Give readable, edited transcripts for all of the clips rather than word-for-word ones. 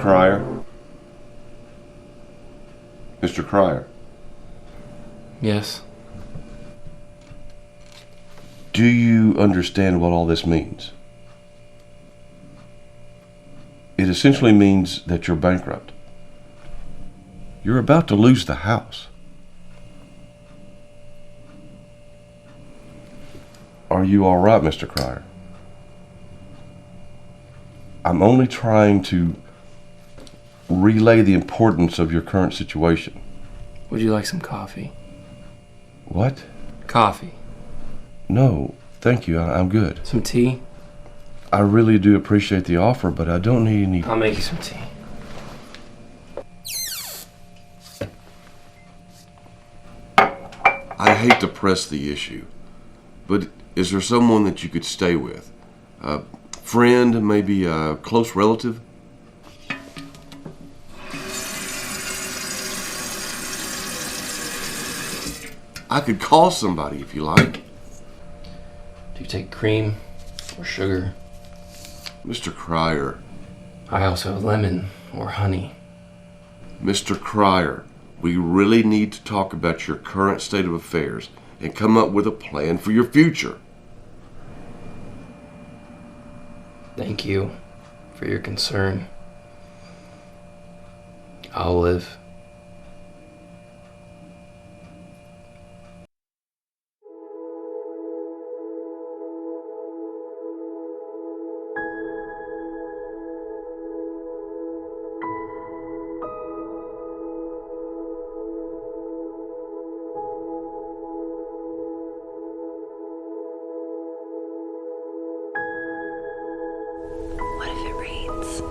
Cryer? Mr. Cryer? Yes. Do you understand what all this means? It essentially means that you're bankrupt. You're about to lose the house. Are you all right, Mr. Cryer? I'm only trying to relay the importance of your current situation. Would you like some coffee? What? Coffee. No, thank you. I'm good. Some tea? I really do appreciate the offer, but I don't need any... I'll make you some tea. I hate to press the issue, but is there someone that you could stay with? A friend, maybe a close relative? I could call somebody if you like. Do you take cream or sugar? Mr. Cryer. I also have lemon or honey. Mr. Cryer, we really need to talk about your current state of affairs and come up with a plan for your future. Thank you for your concern. I'll live. What if it rains?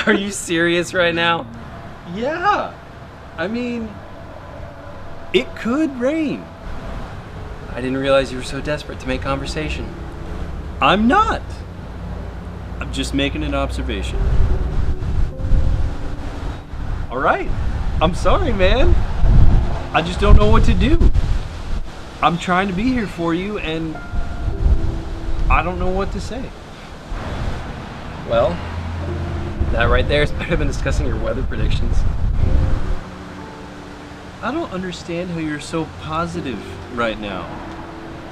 Are you serious right now? Yeah. I mean, it could rain. I didn't realize you were so desperate to make conversation. I'm not. I'm just making an observation. All right. I'm sorry, man. I just don't know what to do. I'm trying to be here for you, and I don't know what to say. Well, that right there is better than discussing your weather predictions. I don't understand how you're so positive right now.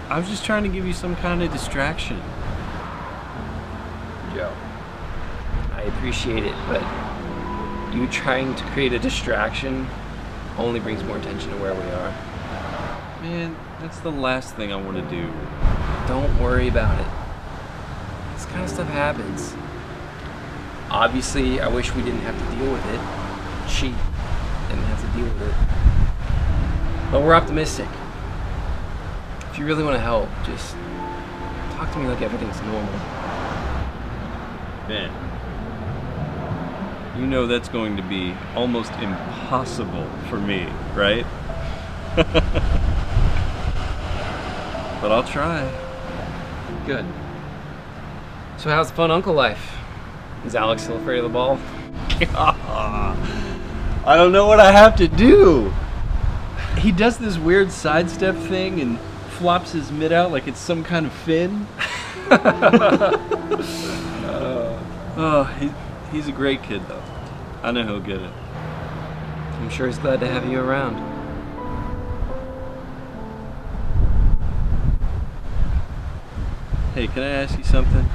I was just trying to give you some kind of distraction. Joe, I appreciate it, but you trying to create a distraction only brings more attention to where we are. Man, that's the last thing I want to do. Don't worry about it. This kind of stuff happens. Obviously, I wish we didn't have to deal with it. She didn't have to deal with it. But we're optimistic. If you really want to help, just talk to me like everything's normal. Ben, you know that's going to be almost impossible for me, right? But I'll try. Good. So how's the fun uncle life? Is Alex still afraid of the ball? I don't know what I have to do. He does this weird sidestep thing and flops his mitt out like it's some kind of fin. He's a great kid, though. I know he'll get it. I'm sure he's glad to have you around. Hey, can I ask you something?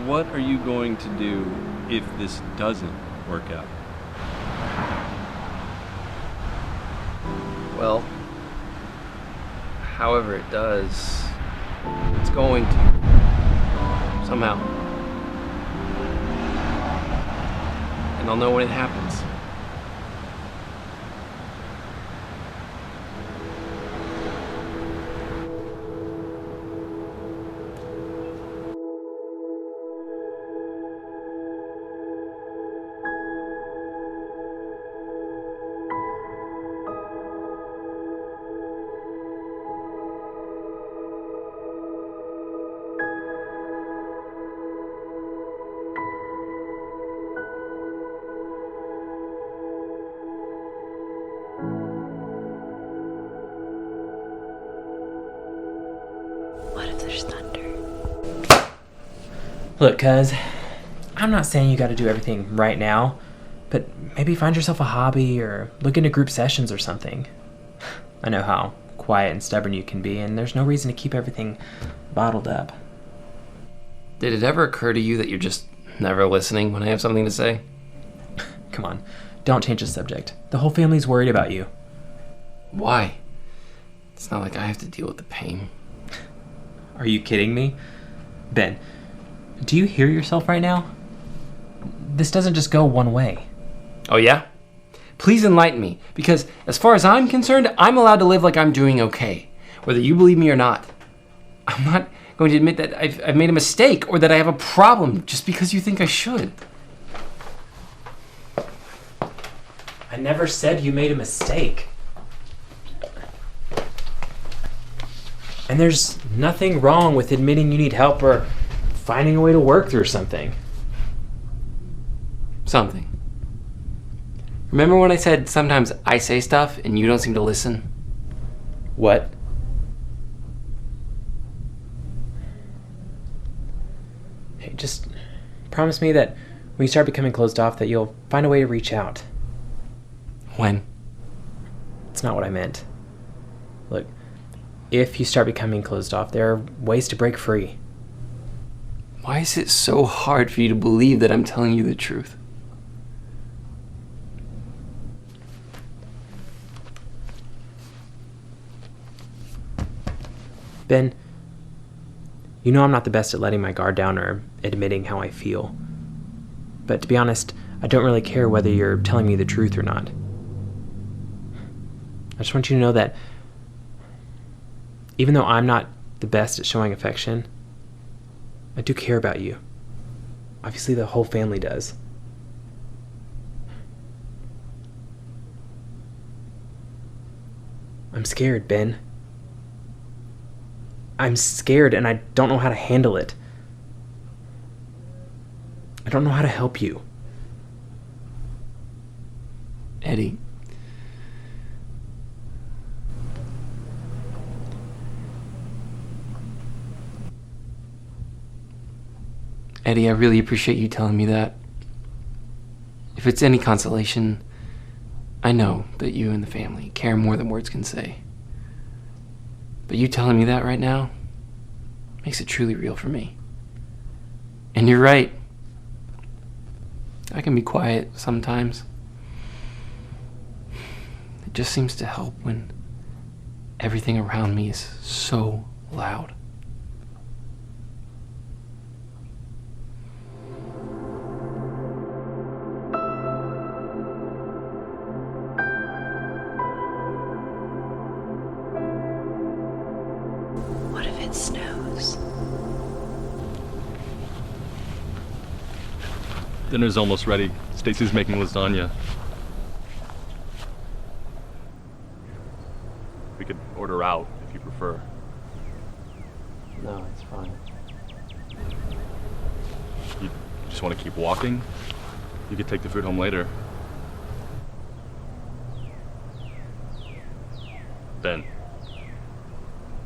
What are you going to do if this doesn't work out? Well, however it does, it's going to. Somehow. And I'll know when it happens. There's thunder. Look, cuz, I'm not saying you gotta do everything right now, but maybe find yourself a hobby or look into group sessions or something. I know how quiet and stubborn you can be, and there's no reason to keep everything bottled up. Did it ever occur to you that you're just never listening when I have something to say? Come on, don't change the subject. The whole family's worried about you. Why? It's not like I have to deal with the pain. Are you kidding me? Ben, do you hear yourself right now? This doesn't just go one way. Oh yeah? Please enlighten me, because as far as I'm concerned, I'm allowed to live like I'm doing okay, whether you believe me or not. I'm not going to admit that I've made a mistake or that I have a problem just because you think I should. I never said you made a mistake. And there's nothing wrong with admitting you need help or finding a way to work through something. Something. Remember when I said sometimes I say stuff and you don't seem to listen? What? Hey, just promise me that when you start becoming closed off that you'll find a way to reach out. When? It's not what I meant. Look, if you start becoming closed off, there are ways to break free. Why is it so hard for you to believe that I'm telling you the truth? Ben, you know I'm not the best at letting my guard down or admitting how I feel. But to be honest, I don't really care whether you're telling me the truth or not. I just want you to know that even though I'm not the best at showing affection, I do care about you. Obviously, the whole family does. I'm scared, Ben. I'm scared and I don't know how to handle it. I don't know how to help you. Eddy. Eddy, I really appreciate you telling me that. If it's any consolation, I know that you and the family care more than words can say. But you telling me that right now makes it truly real for me. And you're right. I can be quiet sometimes. It just seems to help when everything around me is so loud. What if it snows? Dinner's almost ready. Stacy's making lasagna. We could order out if you prefer. No, it's fine. You just want to keep walking? You could take the food home later. Ben,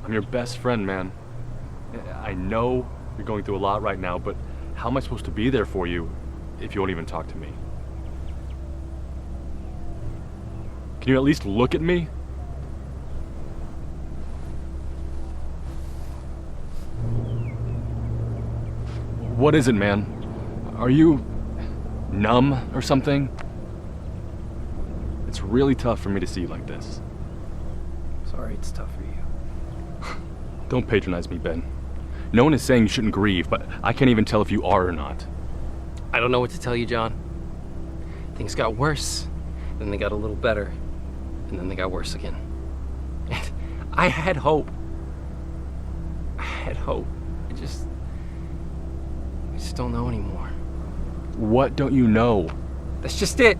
I'm your best friend, man. I know you're going through a lot right now, but how am I supposed to be there for you if you won't even talk to me? Can you at least look at me? What is it, man? Are you numb or something? It's really tough for me to see you like this. Sorry, it's tough for you. Don't patronize me, Ben. No one is saying you shouldn't grieve, but I can't even tell if you are or not. I don't know what to tell you, John. Things got worse, then they got a little better, and then they got worse again. And I had hope. I just don't know anymore. What don't you know? That's just it.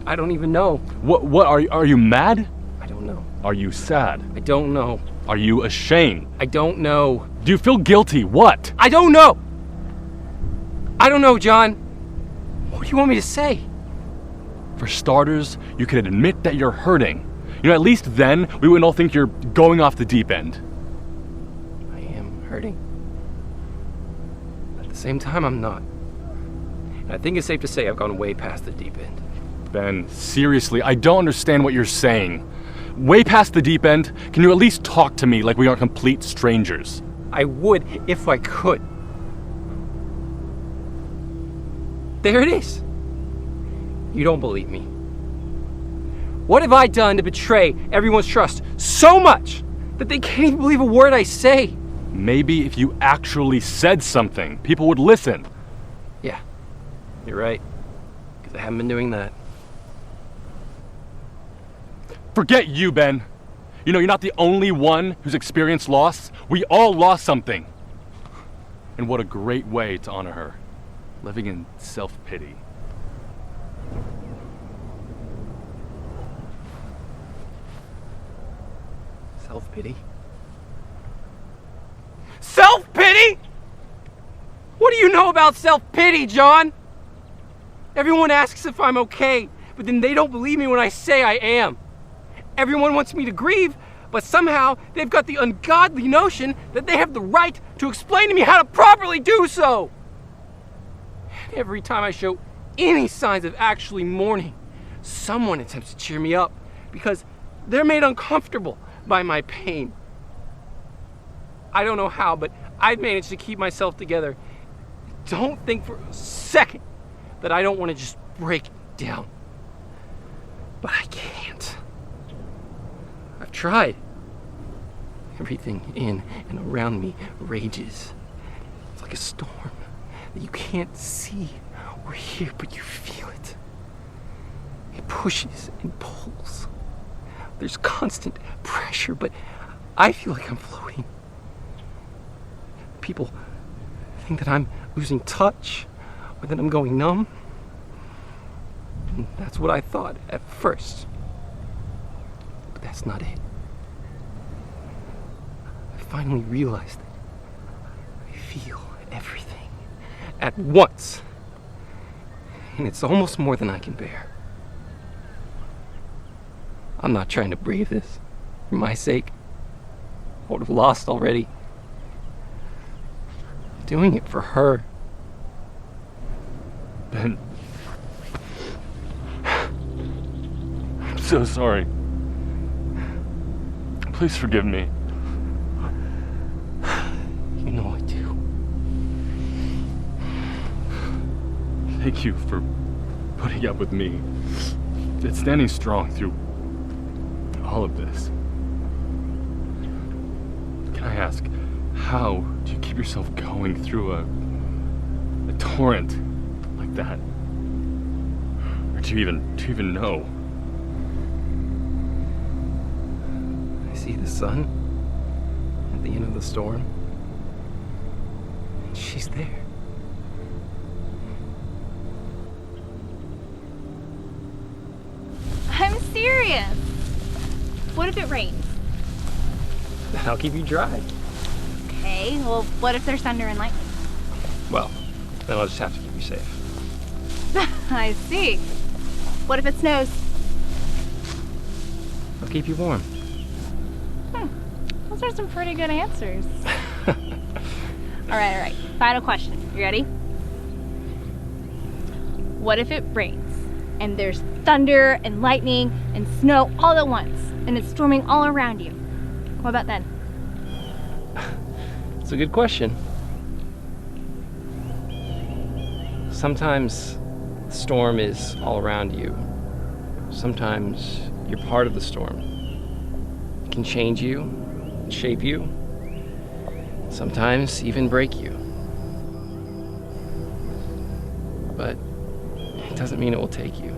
I don't even know. What are you mad? I don't know. Are you sad? I don't know. Are you ashamed? I don't know. Do you feel guilty? What? I don't know. I don't know, John. What do you want me to say? For starters, you can admit that you're hurting. You know, at least then we wouldn't all think you're going off the deep end. I am hurting. At the same time, I'm not. And I think it's safe to say I've gone way past the deep end. Ben, seriously, I don't understand what you're saying. Way past the deep end? Can you at least talk to me like we aren't complete strangers? I would if I could. There it is. You don't believe me. What have I done to betray everyone's trust so much that they can't even believe a word I say? Maybe if you actually said something, people would listen. Yeah, you're right. Because I haven't been doing that. Forget you, Ben. You know, you're not the only one who's experienced loss. We all lost something. And what a great way to honor her. Living in self-pity. Self-pity? Self-pity? What do you know about self-pity, John? Everyone asks if I'm okay, but then they don't believe me when I say I am. Everyone wants me to grieve, but somehow they've got the ungodly notion that they have the right to explain to me how to properly do so. And every time I show any signs of actually mourning, someone attempts to cheer me up because they're made uncomfortable by my pain. I don't know how, but I've managed to keep myself together. Don't think for a second that I don't want to just break down. But I can't. I've tried. Everything in and around me rages. It's like a storm that you can't see or hear, but you feel it. It pushes and pulls. There's constant pressure, but I feel like I'm floating. People think that I'm losing touch or that I'm going numb. And that's what I thought at first. But that's not it. I finally realized that I feel everything at once. And it's almost more than I can bear. I'm not trying to brave this for my sake. I would have lost already. I'm doing it for her. Ben. I'm so sorry. Please forgive me. You know I do. Thank you for putting up with me and standing strong through all of this. Can I ask, how do you keep yourself going through a torrent like that? Or do you even know? I see the sun at the end of the storm. And she's there. I'm serious. What if it rains? Then I'll keep you dry. Okay, well, what if there's thunder and lightning? Well, then I'll just have to keep you safe. I see. What if it snows? I'll keep you warm. Those are some pretty good answers. All right. Final question. You ready? What if it rains and there's thunder and lightning and snow all at once and it's storming all around you? What about then? It's a good question. Sometimes the storm is all around you. Sometimes you're part of the storm. It can change you, shape you, sometimes even break you. But it doesn't mean it will take you.